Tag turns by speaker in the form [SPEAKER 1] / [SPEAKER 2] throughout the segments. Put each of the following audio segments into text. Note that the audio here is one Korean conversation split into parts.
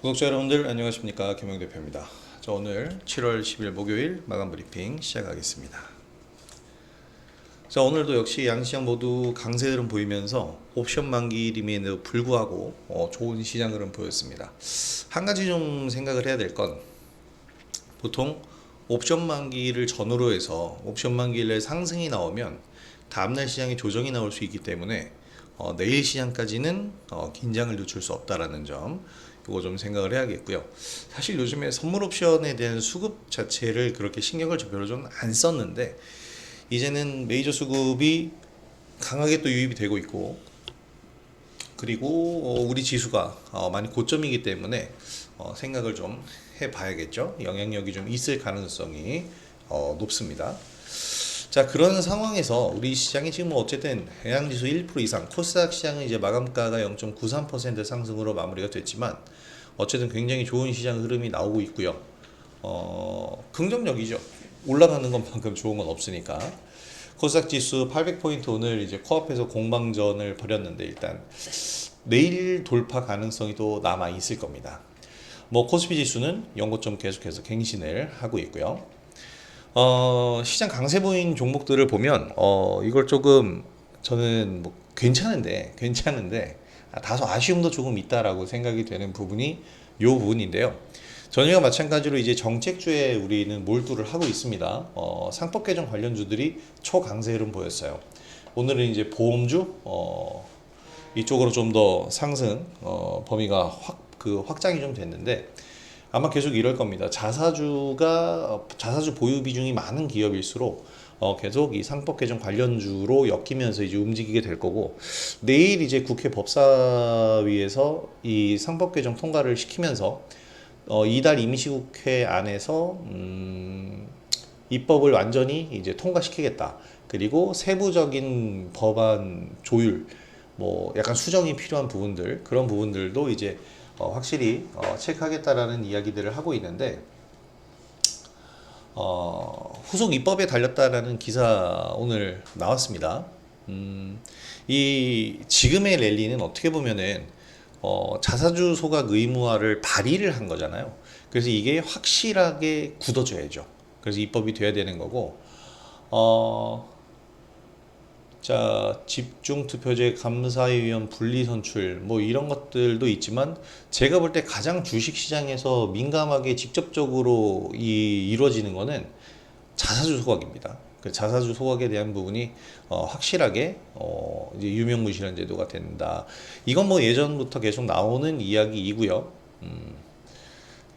[SPEAKER 1] 구독자 여러분들 안녕하십니까, 김영 대표입니다. 자, 오늘 7월 10일 목요일 마감 브리핑 시작하겠습니다. 자, 오늘도 역시 양시장 모두 강세 흐름 보이면서 옵션 만기임에도 불구하고 좋은 시장 흐름 보였습니다. 한 가지 좀 생각을 해야 될 건, 보통 옵션 만기를 전후로 해서 옵션 만기일에 상승이 나오면 다음날 시장에 조정이 나올 수 있기 때문에 내일 시장까지는 긴장을 늦출 수 없다라는 점, 이거 좀 생각을 해야겠고요. 사실 요즘에 선물 옵션에 대한 수급 자체를 그렇게 신경을 별로 좀 안 썼는데, 이제는 메이저 수급이 강하게 또 유입이 되고 있고, 그리고 우리 지수가 많이 고점이기 때문에 생각을 좀 해봐야겠죠. 영향력이 좀 있을 가능성이 높습니다. 자, 그런 상황에서 우리 시장이 지금 어쨌든 해양지수 1% 이상, 코스닥 시장은 이제 마감가가 0.93% 상승으로 마무리가 됐지만 어쨌든 굉장히 좋은 시장 흐름이 나오고 있고요. 긍정적이죠. 올라가는 것만큼 좋은 건 없으니까. 코스닥 지수 800포인트 오늘 이제 코앞에서 공방전을 벌였는데, 일단 내일 돌파 가능성이 또 남아 있을 겁니다. 뭐 코스피 지수는 연고점 계속해서 갱신을 하고 있고요. 시장 강세 보인 종목들을 보면 이걸 조금 저는 뭐 괜찮은데 다소 아쉬움도 조금 있다라고 생각이 되는 부분이 요 부분인데요. 전일과 마찬가지로 이제 정책주에 우리는 몰두를 하고 있습니다. 상법 개정 관련주들이 초강세 흐름 보였어요. 오늘은 이제 보험주 이쪽으로 좀 더 상승 범위가 확장이 좀 됐는데, 아마 계속 이럴 겁니다. 자사주 보유 비중이 많은 기업일수록 계속 이 상법 개정 관련주로 엮이면서 이제 움직이게 될 거고, 내일 이제 국회 법사위에서 이 상법 개정 통과를 시키면서 이달 임시국회 안에서 입법을 완전히 이제 통과시키겠다. 그리고 세부적인 법안 조율, 뭐 약간 수정이 필요한 부분들, 그런 부분들도 이제 확실히 체크하겠다라는 이야기들을 하고 있는데, 후속 입법에 달렸다라는 기사 오늘 나왔습니다. 이 지금의 랠리는 어떻게 보면은 자사주 소각 의무화를 발의를 한 거잖아요. 그래서 이게 확실하게 굳어져야죠. 그래서 입법이 돼야 되는 거고, 자, 집중투표제 감사위원 분리선출 뭐 이런 것들도 있지만, 제가 볼 때 가장 주식시장에서 민감하게 직접적으로 이루어지는 거는 자사주 소각입니다. 그 자사주 소각에 대한 부분이 확실하게 이제 유명무실한 제도가 된다. 이건 뭐 예전부터 계속 나오는 이야기이고요.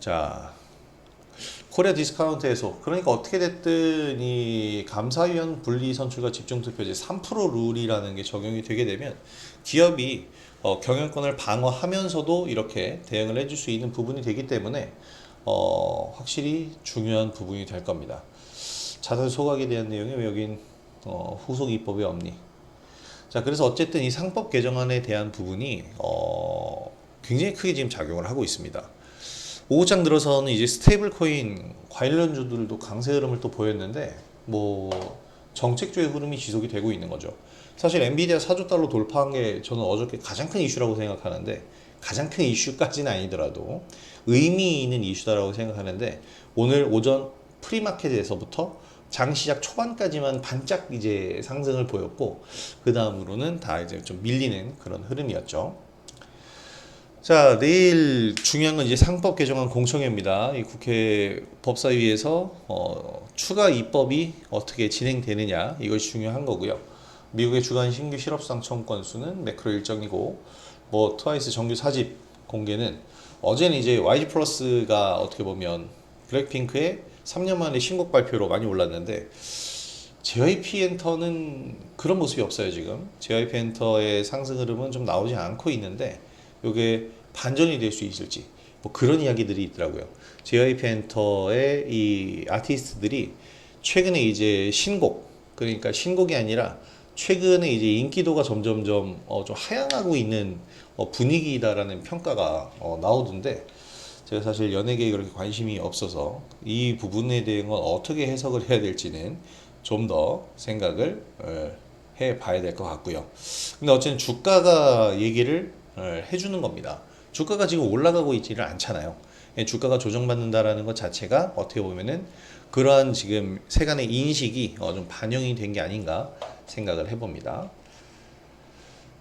[SPEAKER 1] 자, 코리아 디스카운트에서, 그러니까 어떻게 됐든 이 감사위원 분리 선출과 집중투표제 3% 룰이라는 게 적용이 되게 되면 기업이 경영권을 방어하면서도 이렇게 대응을 해줄 수 있는 부분이 되기 때문에 확실히 중요한 부분이 될 겁니다. 자살 소각에 대한 내용이 왜 여긴 후속 입법에 없니? 자, 그래서 어쨌든 이 상법 개정안에 대한 부분이 굉장히 크게 지금 작용을 하고 있습니다. 5장 들어서는 이제 스테이블 코인 관련주들도 강세 흐름을 또 보였는데, 뭐 정책주의 흐름이 지속이 되고 있는 거죠. 사실 엔비디아 4조 달러 돌파한 게 저는 어저께 가장 큰 이슈라고 생각하는데, 가장 큰 이슈까지는 아니더라도 의미 있는 이슈다라고 생각하는데, 오늘 오전 프리마켓에서부터 장 시작 초반까지만 반짝 이제 상승을 보였고, 그 다음으로는 다 이제 좀 밀리는 그런 흐름이었죠. 자, 내일 중요한 건 이제 상법 개정안 공청회입니다. 이 국회 법사위에서 추가 입법이 어떻게 진행되느냐, 이것이 중요한 거고요. 미국의 주간 신규 실업수당 청구 건수는 매크로 일정이고, 뭐 트와이스 정규 4집 공개는, 어제는 이제 YG 플러스가 어떻게 보면 블랙핑크의 3년 만에 신곡 발표로 많이 올랐는데, JYP 엔터는 그런 모습이 없어요. 지금 JYP 엔터의 상승 흐름은 좀 나오지 않고 있는데, 이게 반전이 될 수 있을지 뭐 그런 이야기들이 있더라고요. JYP 엔터의 이 아티스트들이 최근에 이제 신곡, 그러니까 신곡이 아니라 최근에 이제 인기도가 점점점 좀 하향하고 있는 분위기다라는 평가가 나오던데, 제가 사실 연예계에 그렇게 관심이 없어서 이 부분에 대한 건 어떻게 해석을 해야 될지는 좀 더 생각을 해 봐야 될 것 같고요. 근데 어쨌든 주가가 얘기를 해주는 겁니다. 주가가 지금 올라가고 있지를 않잖아요. 예, 주가가 조정받는다라는 것 자체가 어떻게 보면은 그러한 지금 세간의 인식이 좀 반영이 된 게 아닌가 생각을 해봅니다.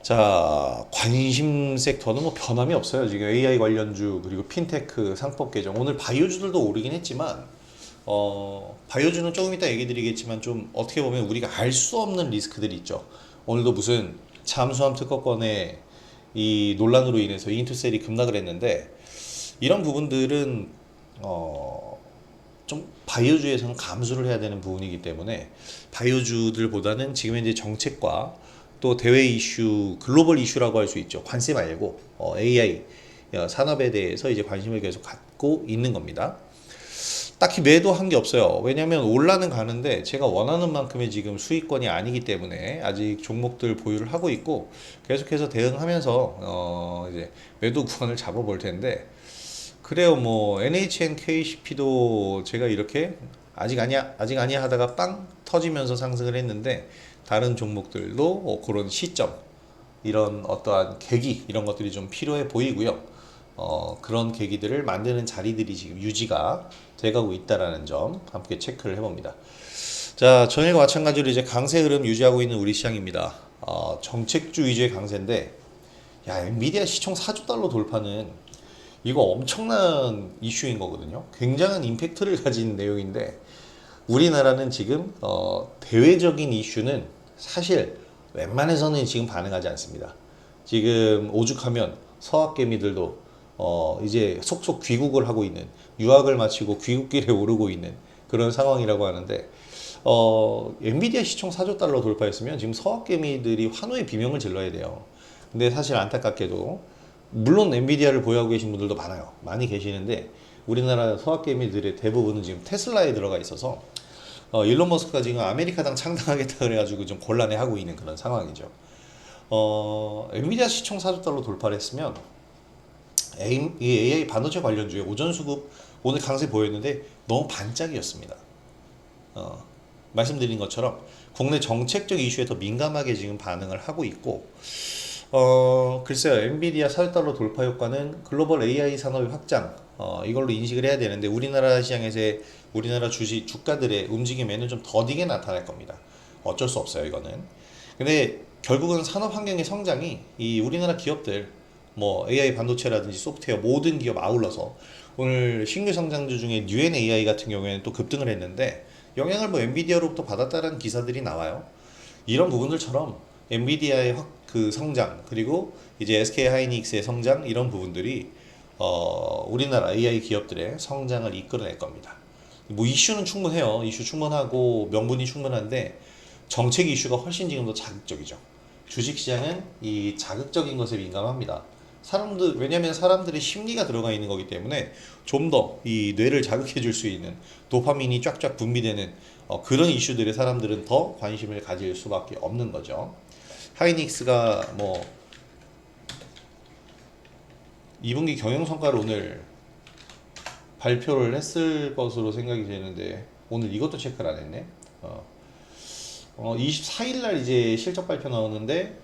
[SPEAKER 1] 자, 관심 섹터는 뭐 변함이 없어요. 지금 AI 관련주 그리고 핀테크 상법 개정 오늘 바이오주들도 오르긴 했지만 바이오주는 조금 이따 얘기 드리겠지만 좀 어떻게 보면 우리가 알 수 없는 리스크들이 있죠. 오늘도 무슨 잠수함 특허권의 이 논란으로 인해서 인투셀이 급락을 했는데 이런 부분들은 좀 바이오주에서는 감수를 해야 되는 부분이기 때문에 바이오주들보다는 지금 현재 정책과 또 대외 이슈, 글로벌 이슈라고 할 수 있죠. 관세 말고 AI 산업에 대해서 이제 관심을 계속 갖고 있는 겁니다. 딱히 매도한 게 없어요. 왜냐면 올라는 가는데 제가 원하는 만큼의 지금 수익권이 아니기 때문에 아직 종목들 보유를 하고 있고 계속해서 대응하면서 이제 매도 구간을 잡아볼 텐데 그래요. 뭐 NHNKCP도 제가 이렇게 아직 아니야 하다가 빵 터지면서 상승을 했는데 다른 종목들도 그런 시점 이런 어떠한 계기 이런 것들이 좀 필요해 보이고요. 그런 계기들을 만드는 자리들이 지금 유지가 돼가고 있다라는 점 함께 체크를 해봅니다. 자, 전일과 마찬가지로 이제 강세 흐름 유지하고 있는 우리 시장입니다. 정책주 위주의 강세인데, 야, 엔비디아 시총 4조 달러 돌파는 이거 엄청난 이슈인 거거든요. 굉장한 임팩트를 가진 내용인데, 우리나라는 지금 대외적인 이슈는 사실 웬만해서는 지금 반응하지 않습니다. 지금 오죽하면 서학개미들도 이제 속속 귀국을 하고 있는 유학을 마치고 귀국길에 오르고 있는 그런 상황이라고 하는데 엔비디아 시총 4조 달러 돌파했으면 지금 서학개미들이 환호의 비명을 질러야 돼요. 근데 사실 안타깝게도 물론 엔비디아를 보유하고 계신 분들도 많아요. 많이 계시는데 우리나라 서학개미들의 대부분은 지금 테슬라에 들어가 있어서 일론 머스크가 지금 아메리카당 창당하겠다 그래가지고 좀 곤란해하고 있는 그런 상황이죠. 엔비디아 시총 4조 달러 돌파를 했으면 이 AI 반도체 관련주의 오전 수급 오늘 강세 보였는데 너무 반짝이었습니다. 말씀드린 것처럼 국내 정책적 이슈에 더 민감하게 지금 반응을 하고 있고 글쎄요. 엔비디아 4조 달러 돌파 효과는 글로벌 AI 산업의 확장 이걸로 인식을 해야 되는데 우리나라 시장에서의 우리나라 주가들의 움직임에는 좀 더디게 나타날 겁니다. 어쩔 수 없어요, 이거는. 근데 결국은 산업 환경의 성장이 이 우리나라 기업들 뭐 AI 반도체라든지 소프트웨어 모든 기업 아울러서 오늘 신규 성장주 중에 뉴엔 AI 같은 경우에는 또 급등을 했는데 영향을 뭐 엔비디아로부터 받았다는 기사들이 나와요. 이런 부분들처럼 엔비디아의 그 성장 그리고 이제 SK 하이닉스의 성장 이런 부분들이 우리나라 AI 기업들의 성장을 이끌어낼 겁니다. 뭐 이슈는 충분해요. 이슈 충분하고 명분이 충분한데 정책 이슈가 훨씬 지금 더 자극적이죠. 주식시장은 이 자극적인 것에 민감합니다. 왜냐면 사람들의 심리가 들어가 있는 거기 때문에 좀 더 이 뇌를 자극해 줄 수 있는 도파민이 쫙쫙 분비되는 그런 이슈들에 사람들은 더 관심을 가질 수밖에 없는 거죠. 하이닉스가 뭐 2분기 경영성과를 오늘 발표를 했을 것으로 생각이 되는데 오늘 이것도 체크를 안 했네. 24일날 이제 실적 발표 나오는데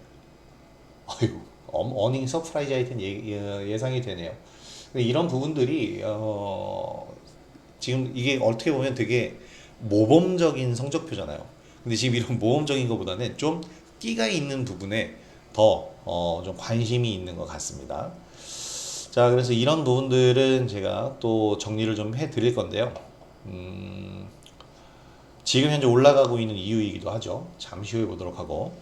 [SPEAKER 1] 어닝 서프라이즈 하여튼 예상이 되네요. 근데 이런 부분들이 지금 이게 어떻게 보면 되게 모범적인 성적표잖아요. 근데 지금 이런 모범적인 것보다는 좀 끼가 있는 부분에 더 좀 관심이 있는 것 같습니다. 자, 그래서 이런 부분들은 제가 또 정리를 좀 해드릴 건데요. 지금 현재 올라가고 있는 이유이기도 하죠. 잠시 후에 보도록 하고.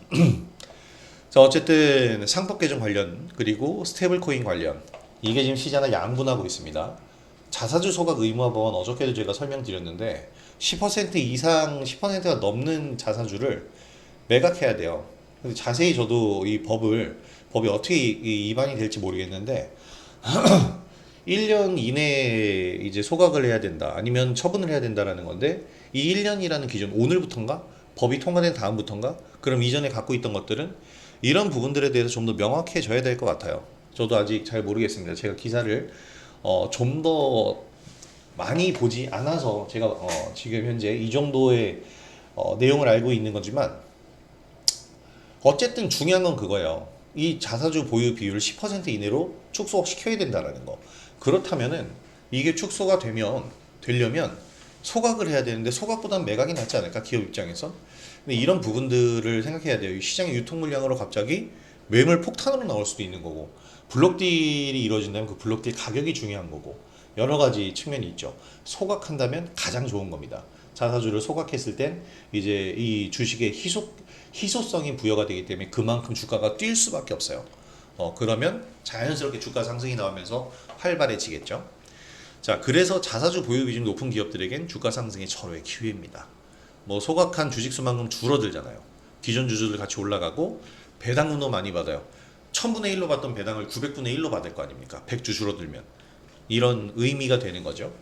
[SPEAKER 1] 자, 어쨌든 상법 개정 관련 그리고 스테이블 코인 관련 이게 지금 시장을 양분하고 있습니다. 자사주 소각 의무화 법안 어저께도 제가 설명드렸는데 10% 이상 10%가 넘는 자사주를 매각해야 돼요. 근데 자세히 저도 이 법이 어떻게 위반이 될지 모르겠는데 1년 이내에 이제 소각을 해야 된다. 아니면 처분을 해야 된다라는 건데 이 1년이라는 기준 오늘부터인가? 법이 통과된 다음부터인가? 그럼 이전에 갖고 있던 것들은 이런 부분들에 대해서 좀 더 명확해져야 될 것 같아요. 저도 아직 잘 모르겠습니다. 제가 기사를 좀 더 많이 보지 않아서 제가 지금 현재 이 정도의 내용을 알고 있는 거지만 어쨌든 중요한 건 그거예요. 이 자사주 보유 비율을 10% 이내로 축소시켜야 된다라는 거. 그렇다면은 이게 축소가 되려면 소각을 해야 되는데 소각보다는 매각이 낫지 않을까 기업 입장에서. 근데 이런 부분들을 생각해야 돼요. 이 시장의 유통 물량으로 갑자기 매물 폭탄으로 나올 수도 있는 거고, 블록 딜이 이루어진다면 그 블록 딜 가격이 중요한 거고, 여러 가지 측면이 있죠. 소각한다면 가장 좋은 겁니다. 자사주를 소각했을 땐 이제 이 주식의 희소성이 부여가 되기 때문에 그만큼 주가가 뛸 수밖에 없어요. 그러면 자연스럽게 주가 상승이 나오면서 활발해지겠죠. 자, 그래서 자사주 보유 비중 높은 기업들에겐 주가 상승의 절호의 기회입니다. 뭐 소각한 주식 수만큼 줄어들잖아요. 기존 주주들 같이 올라가고 배당금도 많이 받아요. 1000분의 1로 받던 배당을 900분의 1로 받을 거 아닙니까? 100주 줄어들면. 이런 의미가 되는 거죠.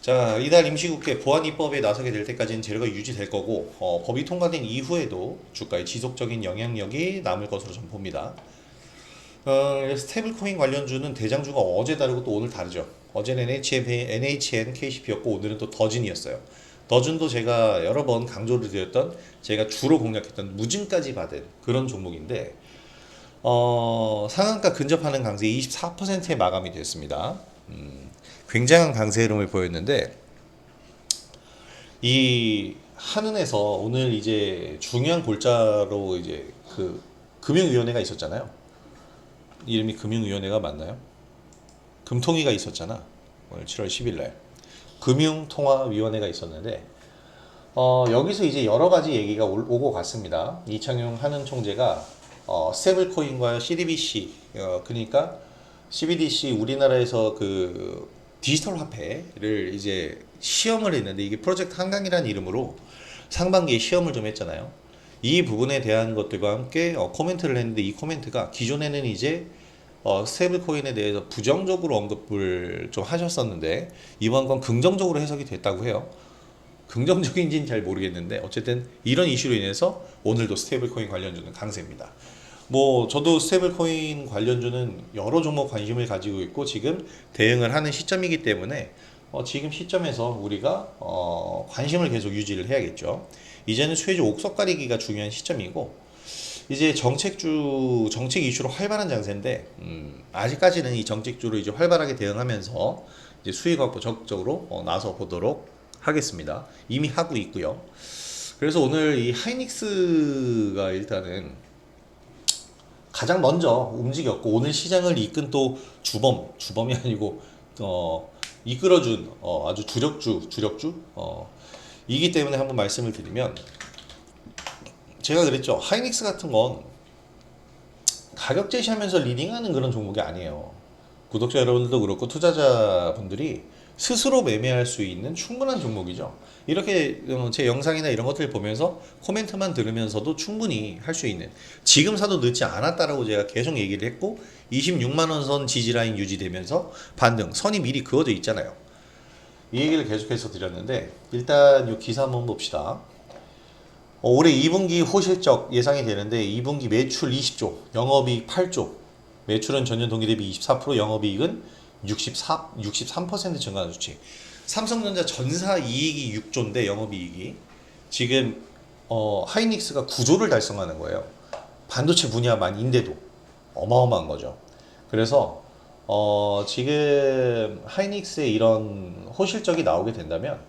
[SPEAKER 1] 자, 이달 임시국회 보안 입법에 나서게 될 때까지는 제로가 유지될 거고, 법이 통과된 이후에도 주가에 지속적인 영향력이 남을 것으로 전 봅니다. 스테이블코인 관련주는 대장주가 어제 다르고 또 오늘 다르죠. 어제는 NHN KCP였고 오늘은 또 더진이었어요. 더진도 제가 여러 번 강조를 드렸던, 제가 주로 공략했던 무진까지 받은 그런 종목인데, 상한가 근접하는 강세 24%에 마감이 됐습니다. 굉장한 강세 흐름을 보였는데, 이 한은에서 오늘 이제 중요한 골자로 이제 그 금융위원회가 있었잖아요. 이름이 금융위원회가 맞나요? 금통위가 있었잖아. 오늘 7월 10일 날 금융통화위원회가 있었는데, 여기서 이제 여러 가지 얘기가 오고 갔습니다. 이창용 한은 총재가 스테이블코인과 CDBC, 그러니까 CBDC 우리나라에서 그 디지털 화폐를 이제 시험을 했는데, 이게 프로젝트 한강이라는 이름으로 상반기에 시험을 좀 했잖아요. 이 부분에 대한 것들과 함께 코멘트를 했는데, 이 코멘트가 기존에는 이제 스테이블 코인에 대해서 부정적으로 언급을 좀 하셨었는데 이번 건 긍정적으로 해석이 됐다고 해요. 긍정적인지는 잘 모르겠는데 어쨌든 이런 이슈로 인해서 오늘도 스테이블 코인 관련주는 강세입니다. 뭐 저도 스테이블 코인 관련주는 여러 종목 관심을 가지고 있고 지금 대응을 하는 시점이기 때문에 지금 시점에서 우리가 관심을 계속 유지를 해야겠죠. 이제는 수혜주 옥석 가리기가 중요한 시점이고, 이제 정책 이슈로 활발한 장세인데, 아직까지는 이 정책주로 이제 활발하게 대응하면서 이제 수익 확보 적극적으로 나서 보도록 하겠습니다. 이미 하고 있고요. 그래서 오늘 이 하이닉스가 일단은 가장 먼저 움직였고, 오늘 시장을 이끈 또 주범이 아니고 이끌어준 아주 주력주 이기 때문에 한번 말씀을 드리면, 제가 그랬죠. 하이닉스 같은 건 가격 제시하면서 리딩하는 그런 종목이 아니에요. 구독자 여러분들도 그렇고 투자자분들이 스스로 매매할 수 있는 충분한 종목이죠. 이렇게 제 영상이나 이런 것들 보면서 코멘트만 들으면서도 충분히 할 수 있는, 지금 사도 늦지 않았다라고 제가 계속 얘기를 했고, 26만원 선 지지라인 유지되면서 반등 선이 미리 그어져 있잖아요. 이 얘기를 계속해서 드렸는데, 일단 이 기사 한번 봅시다. 올해 2분기 호실적 예상이 되는데 2분기 매출 20조, 영업이익 8조, 매출은 전년 동기 대비 24%, 영업이익은 63% 증가하는 수치. 삼성전자 전사 이익이 6조인데 영업이익이 지금 하이닉스가 9조를 달성하는 거예요. 반도체 분야만인데도 어마어마한 거죠. 그래서 지금 하이닉스의 이런 호실적이 나오게 된다면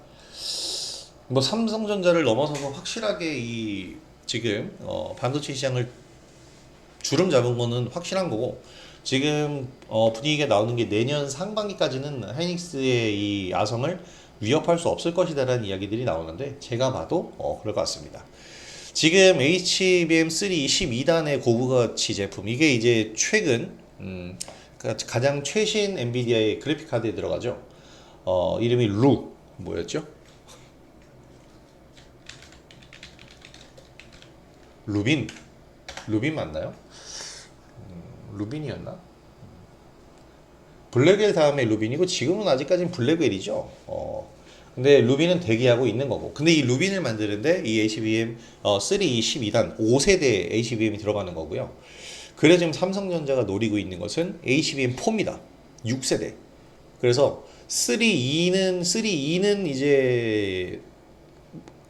[SPEAKER 1] 뭐 삼성전자를 넘어서서 확실하게 이 지금 반도체 시장을 주름 잡은 거는 확실한 거고, 지금 분위기가 나오는 게 내년 상반기까지는 하이닉스의 이 아성을 위협할 수 없을 것이다라는 이야기들이 나오는데, 제가 봐도 그럴 것 같습니다. 지금 HBM3 12단의 고부가치 제품, 이게 이제 최근 가장 최신 엔비디아의 그래픽 카드에 들어가죠. 이름이 뭐였죠? 루빈 맞나요? 루빈이었나? 블랙웰 다음에 루빈이고 지금은 아직까지는 블랙웰이죠. 근데 루빈은 대기하고 있는 거고. 근데 이 루빈을 만드는데 이 HBM 3 12단 5세대 HBM이 들어가는 거고요. 그래서 지금 삼성전자가 노리고 있는 것은 HBM4입니다. 6세대. 그래서 3E는 이제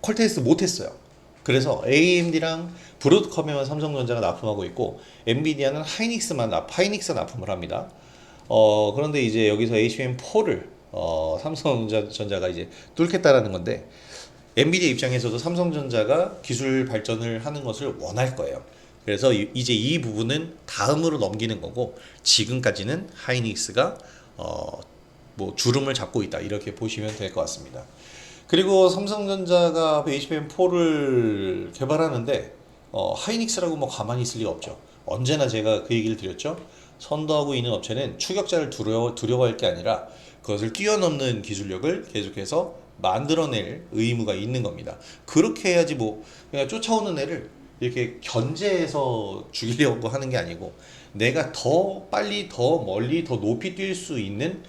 [SPEAKER 1] 퀄 테스트 못했어요. 그래서 AMD랑 브로드컴에만 삼성전자가 납품하고 있고 엔비디아는 하이닉스가 납품을 합니다. 그런데 이제 여기서 HBM4를 삼성전자가 이제 뚫겠다라는 건데 엔비디아 입장에서도 삼성전자가 기술 발전을 하는 것을 원할 거예요. 그래서 이제 이 부분은 다음으로 넘기는 거고 지금까지는 하이닉스가 뭐 주름을 잡고 있다 이렇게 보시면 될 것 같습니다. 그리고 삼성전자가 HBM4를 개발하는데 하이닉스라고 뭐 가만히 있을 리가 없죠. 언제나 제가 그 얘기를 드렸죠. 선도하고 있는 업체는 추격자를 두려워할 게 아니라 그것을 뛰어넘는 기술력을 계속해서 만들어낼 의무가 있는 겁니다. 그렇게 해야지 뭐 그냥 쫓아오는 애를 이렇게 견제해서 죽이려고 하는 게 아니고 내가 더 빨리 더 멀리 더 높이 뛸 수 있는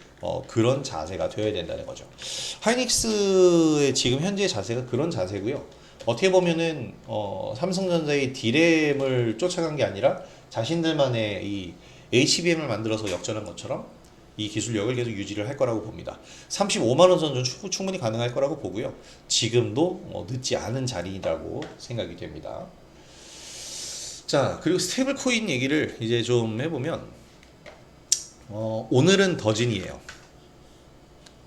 [SPEAKER 1] 그런 자세가 되어야 된다는 거죠. 하이닉스의 지금 현재 자세가 그런 자세고요. 어떻게 보면은 삼성전자의 D램을 쫓아간 게 아니라 자신들만의 이 HBM을 만들어서 역전한 것처럼 이 기술력을 계속 유지를 할 거라고 봅니다. 35만 원 선은 충분히 가능할 거라고 보고요. 지금도 늦지 않은 자리라고 생각이 됩니다. 자, 그리고 스테이블 코인 얘기를 이제 좀 해보면 오늘은 더진이에요.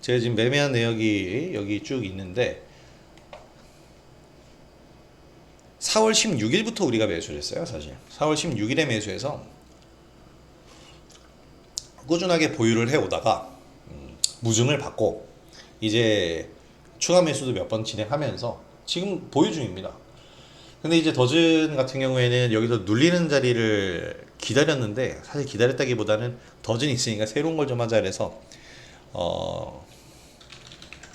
[SPEAKER 1] 제가 지금 매매한 내역이 여기 쭉 있는데 4월 16일부터 우리가 매수를 했어요. 사실 4월 16일에 매수해서 꾸준하게 보유를 해오다가 무증을 받고 이제 추가 매수도 몇 번 진행하면서 지금 보유 중입니다. 근데 이제 더즌 같은 경우에는 여기서 눌리는 자리를 기다렸는데 사실 기다렸다기보다는 더즌 있으니까 새로운 걸 좀 하자 그래서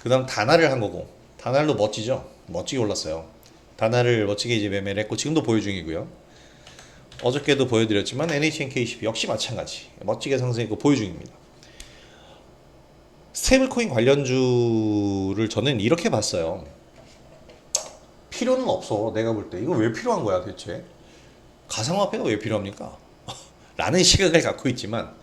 [SPEAKER 1] 그 다음 다나를 한 거고 다날도 멋지죠. 멋지게 올랐어요. 다나를 멋지게 이제 매매를 했고 지금도 보유 중이고요. 어저께도 보여드렸지만 NHNKCP 역시 마찬가지 멋지게 상승했고 보유 중입니다. 스테이블코인 관련주를 저는 이렇게 봤어요. 필요는 없어. 내가 볼 때 이거 왜 필요한 거야 대체? 가상화폐가 왜 필요합니까? 라는 시각을 갖고 있지만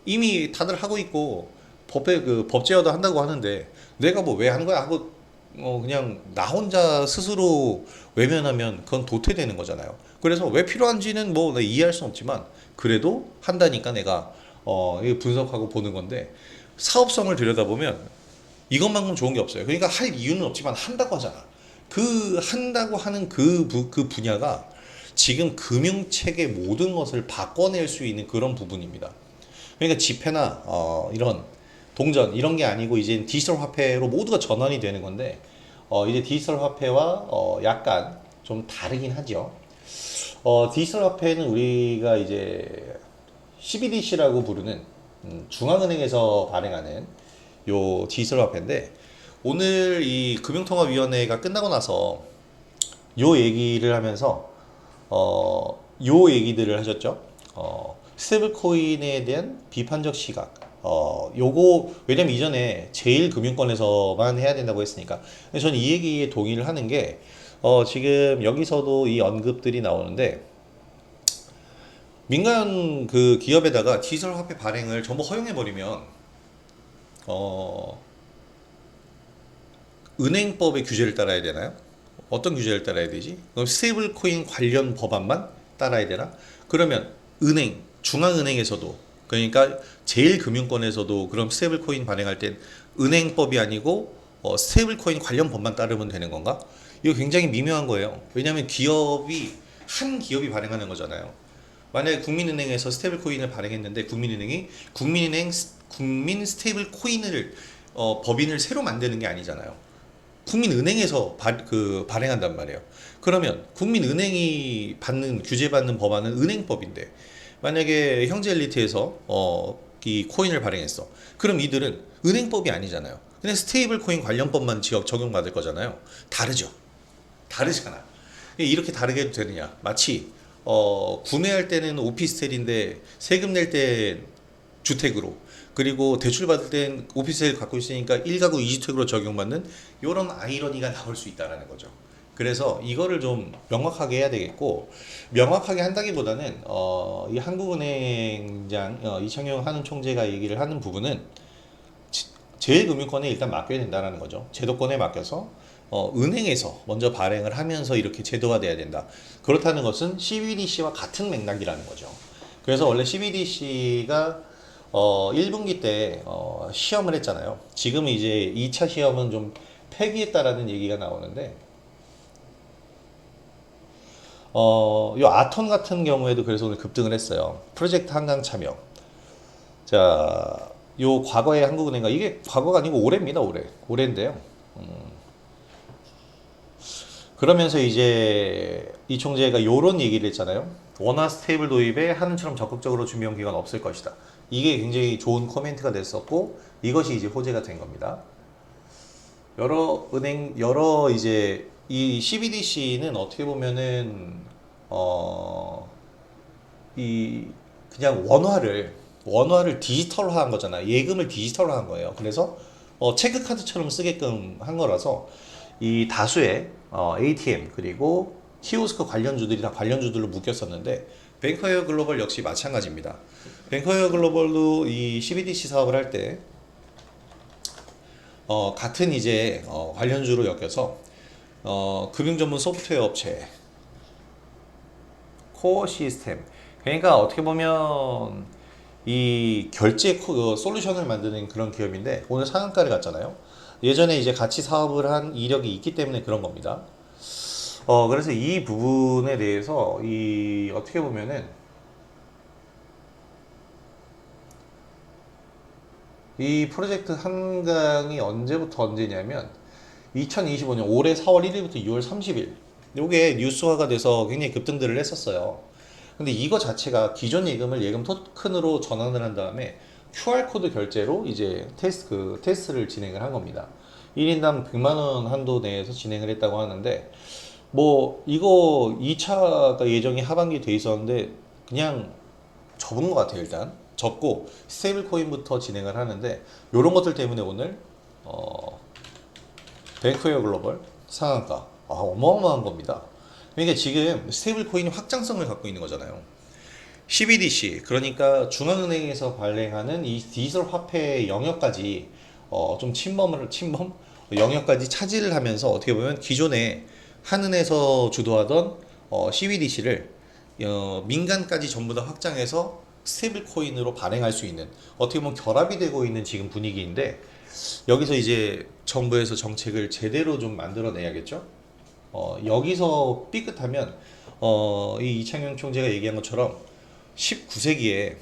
[SPEAKER 1] 이미 다들 하고 있고 법제화도 한다고 하는데 내가 뭐 왜 하는 거야 하고 그냥 나 혼자 스스로 외면하면 그건 도태되는 거잖아요. 그래서 왜 필요한지는 뭐 내가 이해할 수는 없지만 그래도 한다니까 내가 분석하고 보는 건데 사업성을 들여다보면 이것만큼 좋은 게 없어요. 그러니까 할 이유는 없지만 한다고 하잖아. 그 한다고 하는 그 분야가 지금 금융체계 모든 것을 바꿔낼 수 있는 그런 부분입니다. 그러니까 지폐나 이런 동전 이런 게 아니고 이제 디지털 화폐로 모두가 전환이 되는 건데 이제 디지털 화폐와 약간 좀 다르긴 하죠. 디지털 화폐는 우리가 이제 CBDC라고 부르는 중앙은행에서 발행하는 요 디지털 화폐인데 오늘 이 금융통화위원회가 끝나고 나서 요 얘기를 하면서 요 얘기들을 하셨죠. 스테이블 코인에 대한 비판적 시각. 요거 왜냐면 이전에 제1금융권에서만 해야 된다고 했으니까. 저는 이 얘기에 동의를 하는 게 지금 여기서도 이 언급들이 나오는데 민간 그 기업에다가 디지털 화폐 발행을 전부 허용해 버리면 은행법의 규제를 따라야 되나요? 어떤 규제를 따라야 되지? 그럼 스테이블 코인 관련 법안만 따라야 되나? 그러면 중앙은행에서도 그러니까 제1금융권에서도 그럼 스테이블 코인 발행할 땐 은행법이 아니고 스테이블 코인 관련 법만 따르면 되는 건가? 이거 굉장히 미묘한 거예요. 왜냐하면 한 기업이 발행하는 거잖아요. 만약에 국민은행에서 스테이블 코인을 발행했는데 국민은행이 국민 스테이블 코인을 법인을 새로 만드는 게 아니잖아요. 국민은행에서 발행한단 말이에요. 그러면 국민은행이 규제받는 법안은 은행법인데 만약에 형제 엘리트에서 이 코인을 발행했어. 그럼 이들은 은행법이 아니잖아요. 그냥 스테이블 코인 관련법만 적용받을 거잖아요. 다르잖아. 이렇게 다르게 해도 되느냐? 마치 구매할 때는 오피스텔인데 세금 낼 때 주택으로 그리고 대출 받을 땐 오피스텔 갖고 있으니까 1가구 2주택으로 적용받는 이런 아이러니가 나올 수 있다는 거죠. 그래서 이거를 좀 명확하게 해야 되겠고 명확하게 한다기보다는 이 한국은행장 이창용 한은 총재가 얘기를 하는 부분은 제1금융권에 일단 맡겨야 된다는 거죠. 제도권에 맡겨서 은행에서 먼저 발행을 하면서 이렇게 제도가 돼야 된다. 그렇다는 것은 CBDC와 같은 맥락이라는 거죠. 그래서 원래 CBDC가 1분기 때 시험을 했잖아요. 지금 이제 2차 시험은 좀 폐기했다라는 얘기가 나오는데 요 아톤 같은 경우에도 그래서 오늘 급등을 했어요. 프로젝트 한강 참여. 자, 요 과거의 한국은행가 이게 과거가 아니고 올해입니다. 올해인데요. 그러면서 이제 이 총재가 요런 얘기를 했잖아요. 원화 스테이블 도입에 한은처럼 적극적으로 준비한 기관 없을 것이다. 이게 굉장히 좋은 코멘트가 됐었고 이것이 이제 호재가 된 겁니다. 여러 이제 이 CBDC는 어떻게 보면은 이 그냥 원화를 디지털화한 거잖아. 예금을 디지털화한 거예요. 그래서 체크카드처럼 쓰게끔 한 거라서 이 다수의 ATM 그리고 키오스크 관련주들이 다 관련주들로 묶였었는데 뱅커웨어 글로벌 역시 마찬가지입니다. 뱅커웨어 글로벌도 이 CBDC 사업을 할 때 같은 이제 관련주로 엮여서 금융 전문 소프트웨어 업체 코어 시스템. 그러니까 어떻게 보면 이 결제 솔루션을 만드는 그런 기업인데 오늘 상한가를 갔잖아요. 예전에 이제 같이 사업을 한 이력이 있기 때문에 그런 겁니다. 그래서 이 부분에 대해서 이 어떻게 보면은 이 프로젝트 한강이 언제부터 언제냐면 2025년 올해 4월 1일부터 6월 30일 요게 뉴스화가 돼서 굉장히 급등들을 했었어요. 근데 이거 자체가 기존 예금을 예금 토큰으로 전환을 한 다음에 QR코드 결제로 이제 테스트를 진행을 한 겁니다. 1인당 100만 원 한도 내에서 진행을 했다고 하는데 뭐 이거 2차가 예정이 하반기 돼 있었는데 그냥 접은 것 같아요. 일단 접고 스테이블 코인부터 진행을 하는데 이런 것들 때문에 오늘 뱅크웨어 글로벌 상한가 어마어마한 겁니다. 그러니까 지금 스테이블 코인이 확장성을 갖고 있는 거잖아요. CBDC 그러니까 중앙은행에서 발행하는 이 디지털 화폐 영역까지 좀 침범 영역까지 차지를 하면서 어떻게 보면 기존에 한은에서 주도하던 CBDC를 민간까지 전부 다 확장해서 스테이블 코인으로 발행할 수 있는 어떻게 보면 결합이 되고 있는 지금 분위기인데 여기서 이제 정부에서 정책을 제대로 좀 만들어내야겠죠. 여기서 삐끗하면 이 이창용 총재가 얘기한 것처럼 19세기에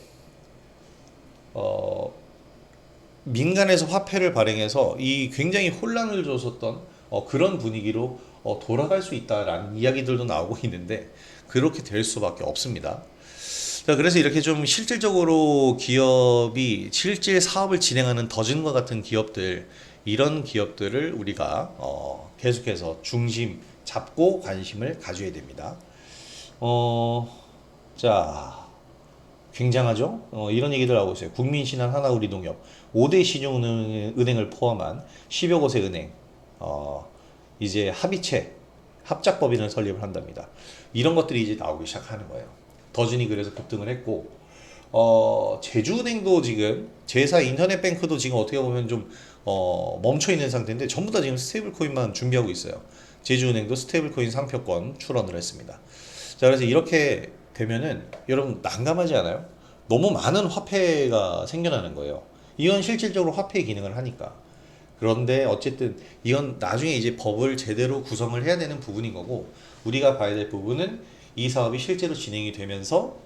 [SPEAKER 1] 민간에서 화폐를 발행해서 이 굉장히 혼란을 줬었던 그런 분위기로 돌아갈 수 있다라는 이야기들도 나오고 있는데 그렇게 될 수밖에 없습니다. 자, 그래서 이렇게 좀 실질적으로 기업이 실질 사업을 진행하는 더진과 같은 기업들 이런 기업들을 우리가 계속해서 중심 잡고 관심을 가져야 됩니다. 자, 굉장하죠? 이런 얘기들 하고 있어요. 국민신한, 하나우리농협, 5대 시중은행을 포함한 10여 곳의 은행, 이제 합의체, 합작법인을 설립을 한답니다. 이런 것들이 이제 나오기 시작하는 거예요. 더진이 그래서 급등을 했고, 제주은행도 지금, 제사 인터넷뱅크도 지금 어떻게 보면 좀, 멈춰 있는 상태인데, 전부 다 지금 스테이블 코인만 준비하고 있어요. 제주은행도 스테이블 코인 상표권 출원을 했습니다. 자, 그래서 이렇게 되면은 여러분 난감하지 않아요? 너무 많은 화폐가 생겨나는 거예요. 이건 실질적으로 화폐의 기능을 하니까. 그런데 어쨌든 이건 나중에 이제 법을 제대로 구성을 해야 되는 부분인 거고 우리가 봐야 될 부분은 이 사업이 실제로 진행이 되면서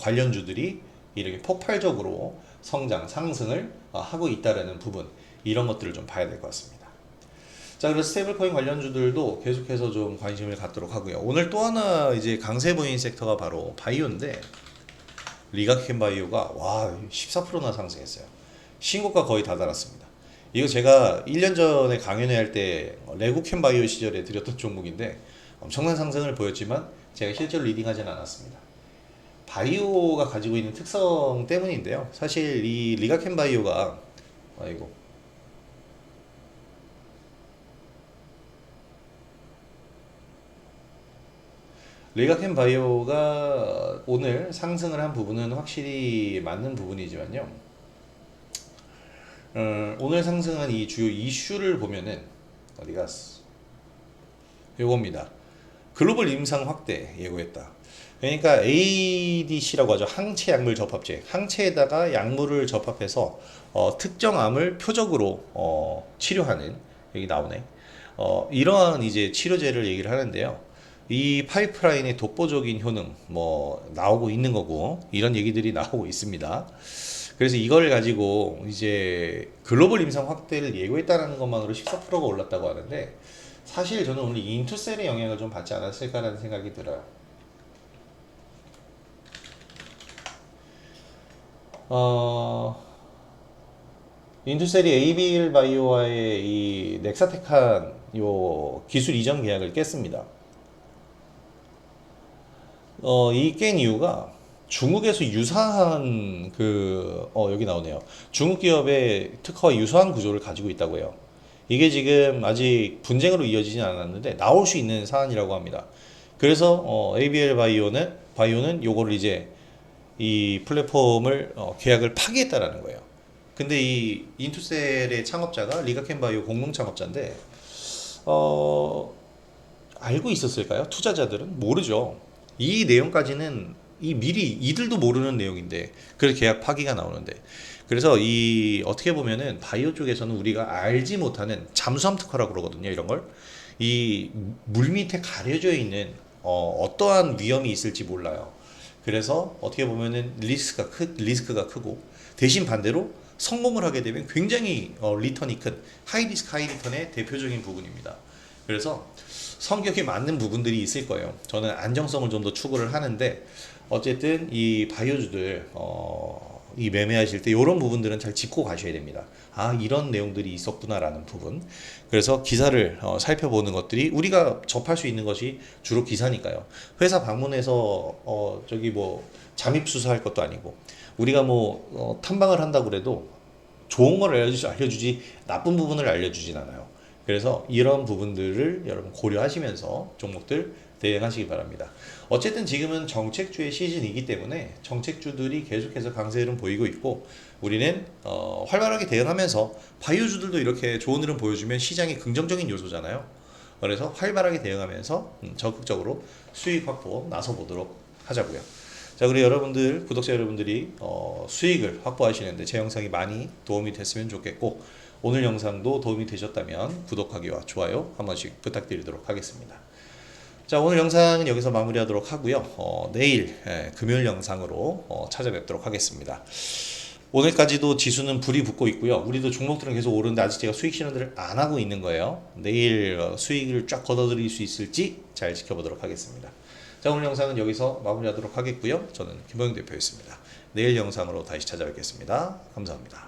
[SPEAKER 1] 관련주들이 이렇게 폭발적으로 성장, 상승을 하고 있다라는 부분 이런 것들을 좀 봐야 될 것 같습니다. 자, 그래서 스테이블코인 관련주들도 계속해서 좀 관심을 갖도록 하고요. 오늘 또 하나 이제 강세 보인 섹터가 바로 바이오인데 리가켄 바이오가 와 14%나 상승했어요. 신고가 거의 다 달았습니다. 이거 제가 1년 전에 강연회 할 때 레고켄 바이오 시절에 드렸던 종목인데 엄청난 상승을 보였지만 제가 실제로 리딩하지는 않았습니다. 바이오가 가지고 있는 특성 때문인데요. 사실 이 리가켄 바이오가 아이고 리가켄 바이오가 오늘 상승을 한 부분은 확실히 맞는 부분이지만요. 오늘 상승한 이 주요 이슈를 보면은 어디 갔어? 요겁니다. 글로벌 임상 확대 예고했다. 그러니까 ADC라고 하죠. 항체 약물 접합제. 항체에다가 약물을 접합해서 특정 암을 표적으로 치료하는, 여기 나오네. 이러한 이제 치료제를 얘기를 하는데요. 이 파이프라인의 독보적인 효능 뭐 나오고 있는 거고, 이런 얘기들이 나오고 있습니다. 그래서 이걸 가지고 이제 글로벌 임상 확대를 예고했다는 것만으로 14%가 올랐다고 하는데, 사실 저는 오늘 인투셀의 영향을 좀 받지 않았을까라는 생각이 들어요. 인투셀이 ABL 바이오와의 이 넥사테칸 요 기술 이전 계약을 깼습니다. 이 깬 이유가 중국에서 유사한 여기 나오네요. 중국 기업의 특허와 유사한 구조를 가지고 있다고 해요. 이게 지금 아직 분쟁으로 이어지진 않았는데 나올 수 있는 사안이라고 합니다. 그래서 ABL 바이오는 요거를 이제 이 플랫폼을 계약을 파기했다라는 거예요. 근데 이 인투셀의 창업자가 리가켄바이오 공동 창업자인데 알고 있었을까요? 투자자들은 모르죠. 이 내용까지는 미리 이들도 모르는 내용인데, 그래서 계약 파기가 나오는데, 그래서 이 어떻게 보면은 바이오 쪽에서는 우리가 알지 못하는 잠수함 특허라고 그러거든요. 이런 걸 이 물 밑에 가려져 있는 어떠한 위험이 있을지 몰라요. 그래서 어떻게 보면은 리스크가 크고, 대신 반대로 성공을 하게 되면 굉장히 리턴이 큰 하이 리스크 하이 리턴의 대표적인 부분입니다. 그래서 성격이 맞는 부분들이 있을 거예요. 저는 안정성을 좀 더 추구를 하는데, 어쨌든 이 바이오주들 이 매매하실 때 이런 부분들은 잘 짚고 가셔야 됩니다. 아, 이런 내용들이 있었구나라는 부분. 그래서 기사를 살펴보는 것들이, 우리가 접할 수 있는 것이 주로 기사니까요. 회사 방문해서 저기 뭐 잠입 수사할 것도 아니고, 우리가 뭐 탐방을 한다고 그래도 좋은 걸 알려주지 나쁜 부분을 알려주진 않아요. 그래서 이런 부분들을 여러분 고려하시면서 종목들 대응하시기 바랍니다. 어쨌든 지금은 정책주의 시즌이기 때문에 정책주들이 계속해서 강세 흐름 보이고 있고, 우리는 활발하게 대응하면서, 바이오주들도 이렇게 좋은 흐름 보여주면 시장이 긍정적인 요소잖아요. 그래서 활발하게 대응하면서 적극적으로 수익 확보 나서 보도록 하자고요. 자, 그리고 여러분들, 구독자 여러분들이 수익을 확보하시는데 제 영상이 많이 도움이 됐으면 좋겠고, 오늘 영상도 도움이 되셨다면 구독하기와 좋아요 한 번씩 부탁드리도록 하겠습니다. 자, 오늘 영상은 여기서 마무리하도록 하고요. 내일 금요일 영상으로 찾아뵙도록 하겠습니다. 오늘까지도 지수는 불이 붙고 있고요. 우리도 종목들은 계속 오르는데 아직 제가 수익 실현들을 안 하고 있는 거예요. 내일 수익을 쫙 걷어들일 수 있을지 잘 지켜보도록 하겠습니다. 자, 오늘 영상은 여기서 마무리하도록 하겠고요. 저는 김보영 대표였습니다. 내일 영상으로 다시 찾아뵙겠습니다. 감사합니다.